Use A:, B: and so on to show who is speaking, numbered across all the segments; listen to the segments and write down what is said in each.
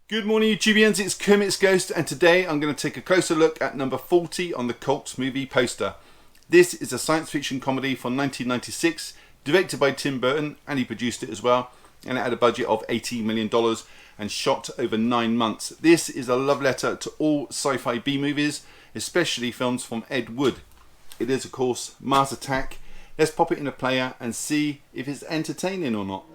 A: Good morning YouTubians, it's Kermit's Ghost, and today I'm going to take a closer look at number 40 on the Cults movie poster. This is a science fiction comedy from 1996, directed by Tim Burton, and he produced it as well, and it had a budget of $80 million and shot over 9 months. This is a love letter to all sci-fi B-movies, especially films from Ed Wood. It is of course Mars Attack. Let's pop it in a player and see if it's entertaining or not.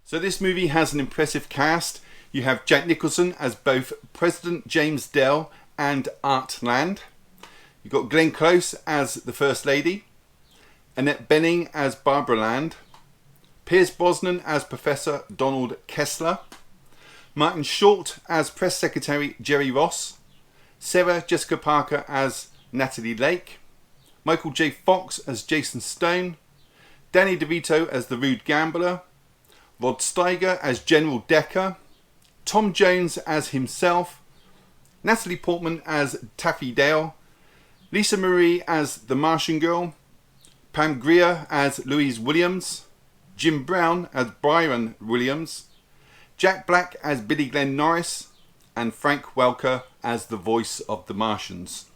A: So this movie has an impressive cast. You have Jack Nicholson as both President James Dell and Art Land. You've got Glenn Close as the First Lady. Annette Bening as Barbara Land. Pierce Brosnan as Professor Donald Kessler. Martin Short as Press Secretary Jerry Ross. Sarah Jessica Parker as Natalie Lake. Michael J. Fox as Jason Stone. Danny DeVito as the Rude Gambler. Rod Steiger as General Decker, Tom Jones as himself, Natalie Portman as Taffy Dale, Lisa Marie as the Martian Girl, Pam Grier as Louise Williams, Jim Brown as Byron Williams, Jack Black as Billy Glenn Norris, and Frank Welker as the voice of the Martians.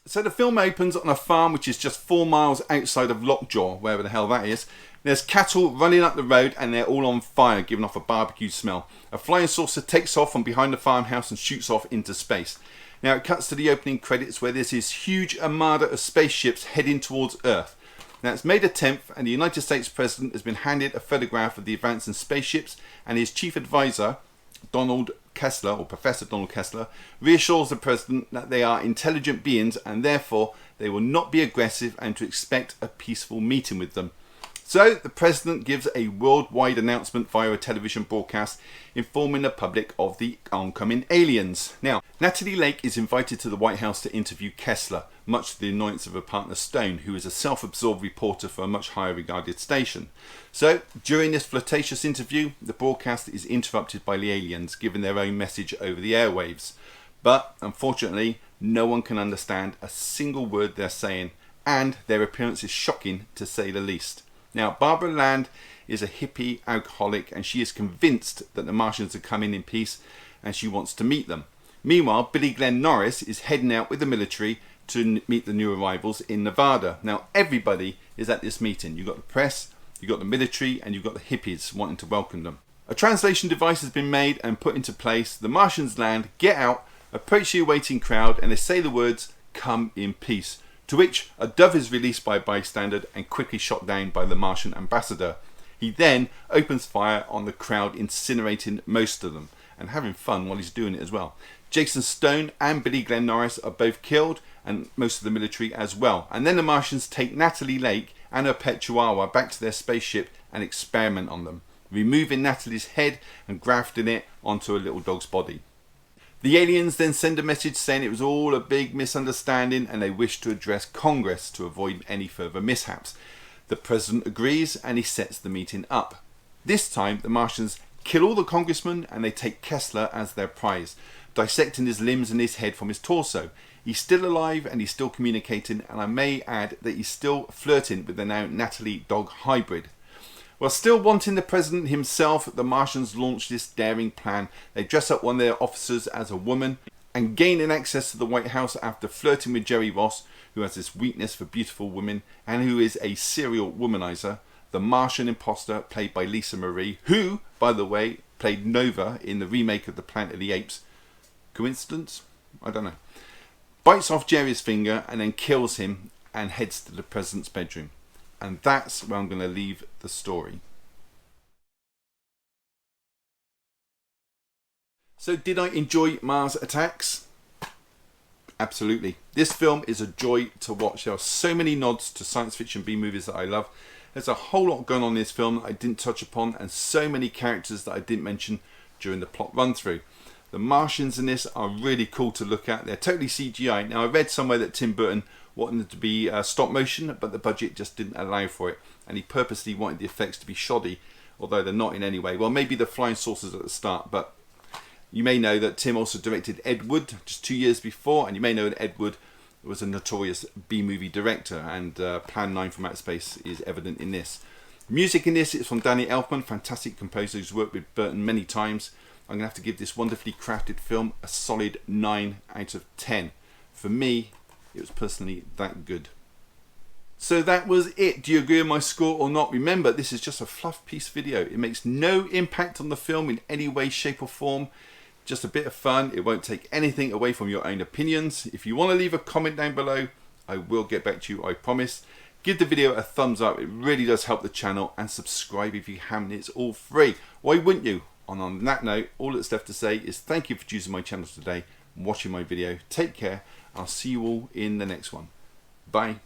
A: So the film opens on a farm which is just 4 miles outside of Lockjaw, wherever the hell that is. There's cattle running up the road and they're all on fire, giving off a barbecue smell. A flying saucer takes off from behind the farmhouse and shoots off into space. Now it cuts to the opening credits where there's this huge armada of spaceships heading towards Earth. Now it's May the 10th and the United States President has been handed a photograph of the advancing spaceships, and his chief advisor, Donald Kessler, or Professor Donald Kessler, reassures the President that they are intelligent beings and therefore they will not be aggressive and to expect a peaceful meeting with them. So the President gives a worldwide announcement via a television broadcast informing the public of the oncoming aliens. Now, Natalie Lake is invited to the White House to interview Kessler, much to the annoyance of her partner Stone, who is a self-absorbed reporter for a much higher regarded station. So, during this flirtatious interview, the broadcast is interrupted by the aliens, giving their own message over the airwaves. But, unfortunately, no one can understand a single word they're saying, and their appearance is shocking to say the least. Now, Barbara Land is a hippie alcoholic and she is convinced that the Martians are coming in peace and she wants to meet them. Meanwhile, Billy Glenn Norris is heading out with the military to meet the new arrivals in Nevada. Now, everybody is at this meeting. You've got the press, you've got the military, and you've got the hippies wanting to welcome them. A translation device has been made and put into place. The Martians land, get out, approach the awaiting crowd, and they say the words, "Come in peace." To which a dove is released by a bystander and quickly shot down by the Martian ambassador. He then opens fire on the crowd, incinerating most of them and having fun while he's doing it as well. Jason Stone and Billy Glenn Norris are both killed, and most of the military as well. And then the Martians take Natalie Lake and her pet Chihuahua back to their spaceship and experiment on them, removing Natalie's head and grafting it onto a little dog's body. The aliens then send a message saying it was all a big misunderstanding and they wish to address Congress to avoid any further mishaps. The President agrees and he sets the meeting up. This time the Martians kill all the congressmen and they take Kessler as their prize, dissecting his limbs and his head from his torso. He's still alive and he's still communicating, and I may add that he's still flirting with the now Natalie dog hybrid. While still wanting the President himself, the Martians launch this daring plan. They dress up one of their officers as a woman and gaining access to the White House after flirting with Jerry Ross, who has this weakness for beautiful women and who is a serial womanizer. The Martian imposter, played by Lisa Marie, who, by the way, played Nova in the remake of the Planet of the Apes. Coincidence? I don't know. Bites off Jerry's finger and then kills him and heads to the President's bedroom. And that's where I'm going to leave the story. So did I enjoy Mars Attacks? Absolutely. This film is a joy to watch. There are so many nods to science fiction B-movies that I love. There's a whole lot going on in this film that I didn't touch upon, and so many characters that I didn't mention during the plot run through. The Martians in this are really cool to look at. They're totally CGI. Now I read somewhere that Tim Burton wanted it to be stop motion, but the budget just didn't allow for it, and he purposely wanted the effects to be shoddy, although they're not in any way. Well, maybe the flying saucers at the start, but you may know that Tim also directed Ed Wood just 2 years before, and you may know that Ed Wood was a notorious B-movie director, and Plan 9 from Outer Space is evident in this. Music in this is from Danny Elfman, fantastic composer who's worked with Burton many times. I'm going to have to give this wonderfully crafted film a solid 9 out of 10. For me, it was personally that good. So that was it. Do you agree with my score or not? Remember, this is just a fluff piece video. It makes no impact on the film in any way, shape or form. Just a bit of fun. It won't take anything away from your own opinions. If you want to leave a comment down below, I will get back to you, I promise. Give the video a thumbs up. It really does help the channel, and subscribe if you haven't. It's all free. Why wouldn't you? And on that note, all that's left to say is thank you for choosing my channel today and watching my video. Take care. I'll see you all in the next one. Bye.